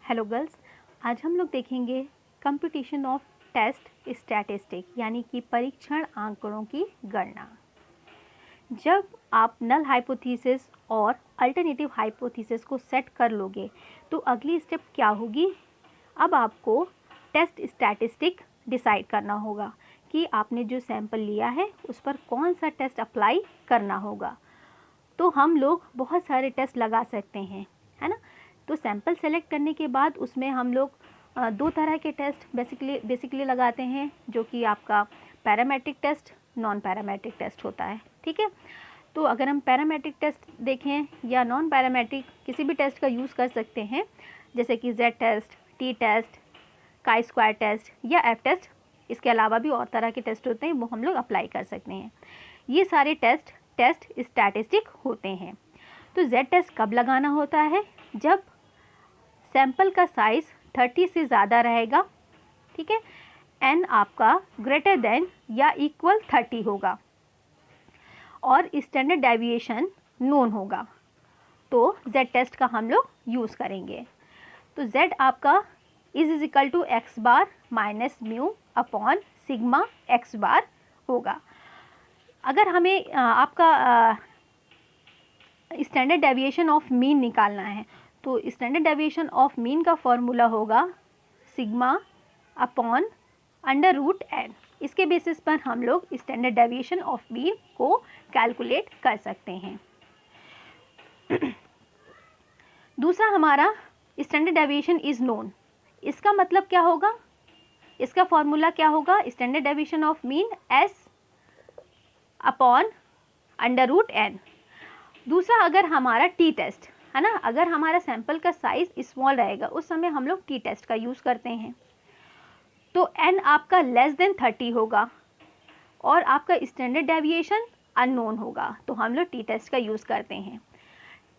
Hello girls, आज हम लोग देखेंगे कंप्यूटेशन ऑफ टेस्ट स्टैटिस्टिक यानी कि परीक्षण आंकड़ों की गणना। जब आप नल हाइपोथेसिस और अल्टरनेटिव हाइपोथेसिस को सेट कर लोगे तो अगली स्टेप क्या होगी। अब आपको टेस्ट स्टैटिस्टिक डिसाइड करना होगा कि आपने जो सैंपल लिया है उस पर कौन सा टेस्ट अप्लाई करना होगा। तो हम लोग बहुत सारे टेस्ट लगा सकते हैं, है ना। तो सैंपल सेलेक्ट करने के बाद उसमें हम लोग दो तरह के टेस्ट बेसिकली लगाते हैं, जो कि आपका parametric test, non parametric test होता है। ठीक है, तो अगर हम पैरामेट्रिक टेस्ट देखें या नॉन पैरामेट्रिक किसी भी टेस्ट का यूज़ कर सकते हैं, जैसे कि Z test, T test, chi square test या एफ टेस्ट। इसके अलावा भी और तरह के टेस्ट होते हैं, वो हम लोग अप्लाई कर सकते हैं। ये सारे टेस्ट स्टैटिस्टिक होते हैं। तो जेड टेस्ट कब लगाना होता है? जब सैंपल का साइज़ 30 से ज़्यादा रहेगा, ठीक है, एन आपका ग्रेटर देन या इक्वल 30 होगा और स्टैंडर्ड डेविएशन नोन होगा, तो जेड टेस्ट का हम लोग यूज़ करेंगे। तो जेड आपका is equal to X bar minus mu upon sigma X bar होगा। अगर हमें आपका स्टैंडर्ड डेविएशन ऑफ मीन निकालना है तो स्टैंडर्ड डेविएशन ऑफ मीन का फॉर्मूला होगा sigma upon under root N. इसके बेसिस पर हम लोग स्टैंडर्ड डेविएशन ऑफ मीन को कैलकुलेट कर सकते हैं। दूसरा हमारा स्टैंडर्ड डेविएशन इज नोन। इसका मतलब क्या होगा? इसका फॉर्मूला क्या होगा? Standard deviation of mean S upon under root N. दूसरा, अगर हमारा टी टेस्ट है ना, अगर हमारा सैंपल का साइज स्मॉल रहेगा उस समय हम लोग टी टेस्ट का यूज़ करते हैं, तो एन आपका लेस देन 30 होगा और आपका स्टैंडर्ड डेविएशन अननोन होगा, तो हम लोग टी टेस्ट का यूज़ करते हैं।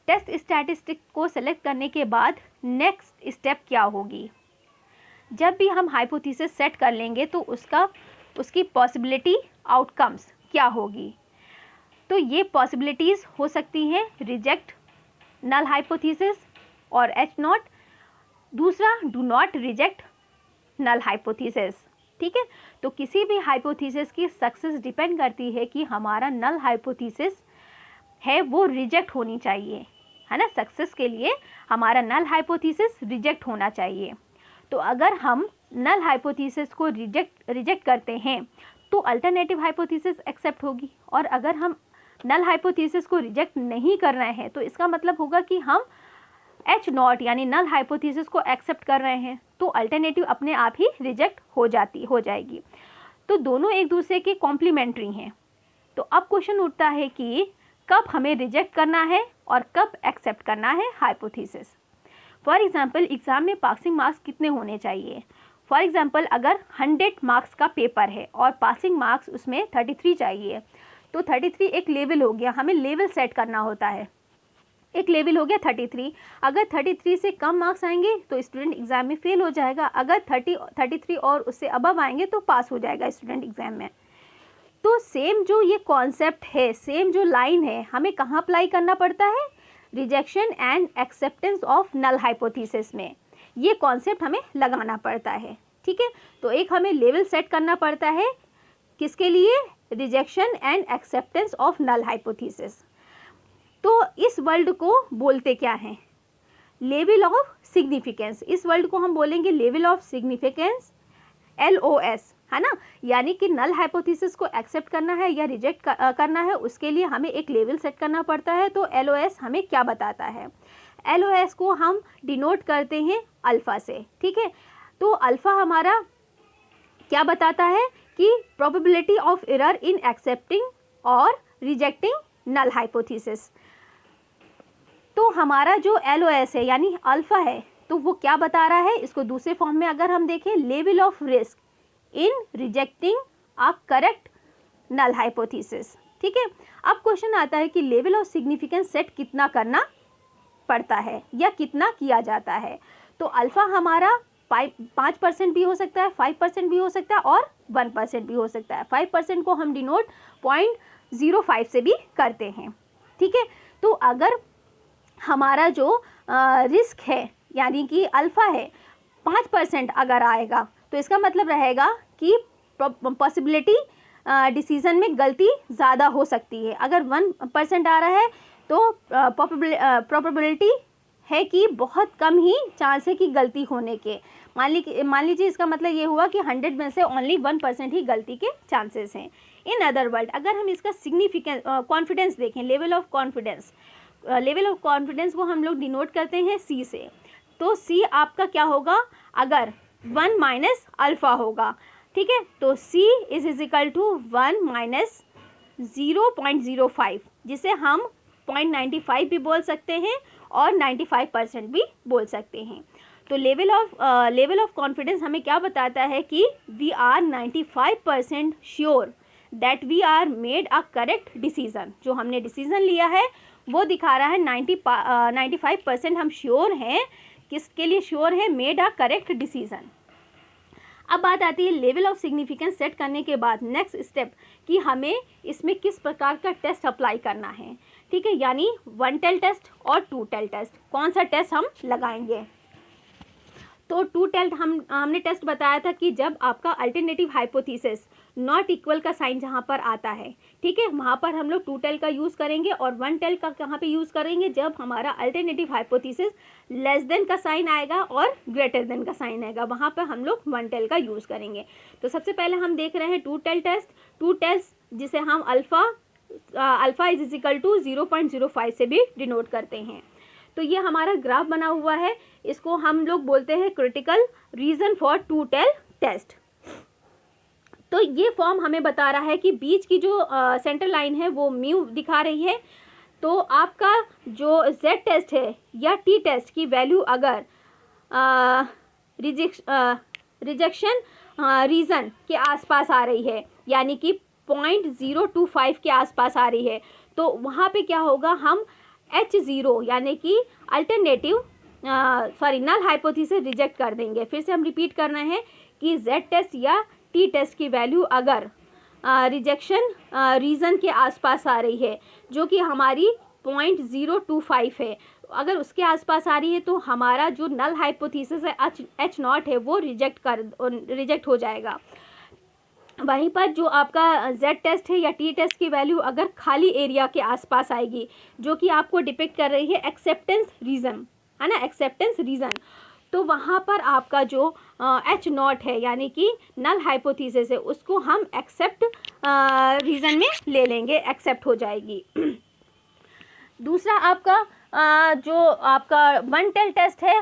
टेस्ट स्टैटिस्टिक को सेलेक्ट करने के बाद नेक्स्ट स्टेप क्या होगी? जब भी हम हाइपोथेसिस सेट कर लेंगे तो उसकी पॉसिबिलिटी आउटकम्स क्या होगी। तो ये पॉसिबिलिटीज़ हो सकती हैं रिजेक्ट नल हाइपोथेसिस और एच नॉट। दूसरा, do not reject null hypothesis. ठीक है, तो किसी भी हाइपोथेसिस की सक्सेस डिपेंड करती है कि हमारा नल हाइपोथेसिस है वो रिजेक्ट होनी चाहिए, है ना। सक्सेस के लिए हमारा नल हाइपोथेसिस रिजेक्ट होना चाहिए। तो अगर हम नल हाइपोथेसिस को रिजेक्ट करते हैं तो अल्टरनेटिव हाइपोथेसिस एक्सेप्ट होगी, और अगर हम नल हाइपोथेसिस को रिजेक्ट नहीं कर रहे हैं तो इसका मतलब होगा कि हम एच नॉट यानी नल हाइपोथेसिस को एक्सेप्ट कर रहे हैं, तो अल्टरनेटिव अपने आप ही रिजेक्ट हो जाएगी। तो दोनों एक दूसरे के कॉम्प्लीमेंट्री हैं। तो अब क्वेश्चन उठता है कि कब हमें रिजेक्ट करना है और कब एक्सेप्ट करना है हाइपोथेसिस। फॉर एग्जाम्पल, एग्ज़ाम में पासिंग मार्क्स कितने होने चाहिए? फॉर एग्जाम्पल, अगर 100 मार्क्स का पेपर है और पासिंग मार्क्स उसमें 33 चाहिए, तो 33 एक लेवल हो गया, हमें लेवल सेट करना होता है। एक लेवल हो गया 33। अगर 33 से कम मार्क्स आएंगे तो स्टूडेंट एग्ज़ाम में फेल हो जाएगा, अगर 33 और उससे अबव आएंगे तो पास हो जाएगा स्टूडेंट एग्ज़ाम में। तो सेम जो ये कॉन्सेप्ट है, सेम जो लाइन है, हमें कहाँ अप्लाई करना पड़ता है? Rejection and acceptance of null hypothesis में ये कॉन्सेप्ट हमें लगाना पड़ता है। ठीक है, तो एक हमें लेवल सेट करना पड़ता है, किसके लिए? Rejection and acceptance of null hypothesis. तो इस वर्ड को बोलते क्या हैं? Level of significance. इस वर्ड को हम बोलेंगे लेवल ऑफ सिग्निफिकेंस, LOS, है ना। यानी कि नल हाइपोथेसिस को एक्सेप्ट करना है या रिजेक्ट करना है, उसके लिए हमें एक लेवल सेट करना पड़ता है। तो LOS हमें क्या बताता है? LOS को हम डिनोट करते हैं अल्फ़ा से। ठीक है, तो अल्फ़ा हमारा क्या बताता है कि probability of error in accepting और रिजेक्टिंग नल हाइपोथेसिस। तो हमारा जो LOS है यानी अल्फ़ा है, तो वो क्या बता रहा है? इसको दूसरे फॉर्म में अगर हम देखें, level of risk in rejecting a correct null hypothesis. ठीक है, अब क्वेश्चन आता है कि लेवल ऑफ सिग्निफिकेंस सेट कितना करना पड़ता है या कितना किया जाता है। तो अल्फ़ा हमारा 5% भी हो सकता है, 5% भी हो सकता है और 1% भी हो सकता है। 5% को हम डिनोट 0.05 से भी करते हैं। ठीक है, तो अगर हमारा जो रिस्क है यानी कि अल्फ़ा है 5% अगर आएगा तो इसका मतलब रहेगा कि पॉसिबिलिटी डिसीज़न में गलती ज़्यादा हो सकती है। अगर 1% आ रहा है तो प्रोबेबिलिटी है कि बहुत कम ही चांस है कि गलती होने के। मान लीजिए इसका मतलब ये हुआ कि 100 में से ओनली 1% ही गलती के चांसेस हैं। इन अदर वर्ड अगर हम इसका सिग्निफिकेंस कॉन्फिडेंस देखें, लेवल ऑफ कॉन्फिडेंस को हम लोग डिनोट करते हैं C से। तो C आपका क्या होगा, अगर 1 माइनस अल्फ़ा होगा, ठीक है, तो C is equal to 1 minus 0.05, जिसे हम 0.95 भी बोल सकते हैं और 95% भी बोल सकते हैं। तो लेवल ऑफ कॉन्फिडेंस हमें क्या बताता है कि we are 95% sure that we are made a correct decision. जो हमने डिसीज़न लिया है वो दिखा रहा है 95% हम श्योर हैं। किसके लिए श्योर है, मेड अ करेक्ट डिसीज़न। अब बात आती है लेवल ऑफ सिग्निफिकेंस सेट करने के बाद नेक्स्ट स्टेप कि हमें इसमें किस प्रकार का टेस्ट अप्लाई करना है, ठीक है, यानी 1 टेल टेस्ट और 2 टेल टेस्ट। कौन सा टेस्ट हम लगाएंगे, तो 2 टेल हमने टेस्ट बताया था कि जब आपका अल्टरनेटिव हाइपोथेसिस नॉट इक्वल का साइन जहाँ पर आता है, ठीक है, वहाँ पर हम लोग 2 टेल का यूज़ करेंगे। और 1 टेल का कहाँ पे यूज़ करेंगे, जब हमारा अल्टरनेटिव हाइपोथेसिस लेस देन का साइन आएगा और ग्रेटर देन का साइन आएगा, वहाँ पर हम लोग 1 टेल का यूज़ करेंगे। तो सबसे पहले हम देख रहे हैं 2 टेल टेस्ट। 2 टेल्स जिसे हम अल्फ़ा इज इक्वल टू 0.05 से भी डिनोट करते हैं। तो ये हमारा ग्राफ बना हुआ है, इसको हम लोग बोलते हैं critical region for 2 tail test. तो ये फॉर्म हमें बता रहा है कि बीच की जो सेंटर लाइन है वो म्यू दिखा रही है। तो आपका जो जेड टेस्ट है या टी टेस्ट की वैल्यू अगर रिजेक्शन रीजन के आसपास आ रही है, यानी कि 0.025 के आसपास आ रही है, तो वहाँ पे क्या होगा, हम H0 यानी कि अल्टरनेटिव नल हाइपोथेसिस रिजेक्ट कर देंगे। फिर से हम रिपीट कर रहे हैं कि Z टेस्ट या T टेस्ट की वैल्यू अगर रिजेक्शन रीजन के आसपास आ रही है, जो कि हमारी 0.025 है, अगर उसके आसपास आ रही है तो हमारा जो नल हाइपोथेसिस है H0 है वो रिजेक्ट हो जाएगा। वहीं पर जो आपका Z टेस्ट है या T टेस्ट की वैल्यू अगर खाली एरिया के आसपास आएगी, जो कि आपको डिपिक्ट कर रही है एक्सेप्टेंस रीजन, है ना, एक्सेप्टेंस रीजन, तो वहाँ पर आपका जो H0 है यानी कि नल हाइपोथेसिस है, उसको हम एक्सेप्ट रीजन में ले लेंगे, एक्सेप्ट हो जाएगी। दूसरा आपका जो आपका 1 टेल टेस्ट है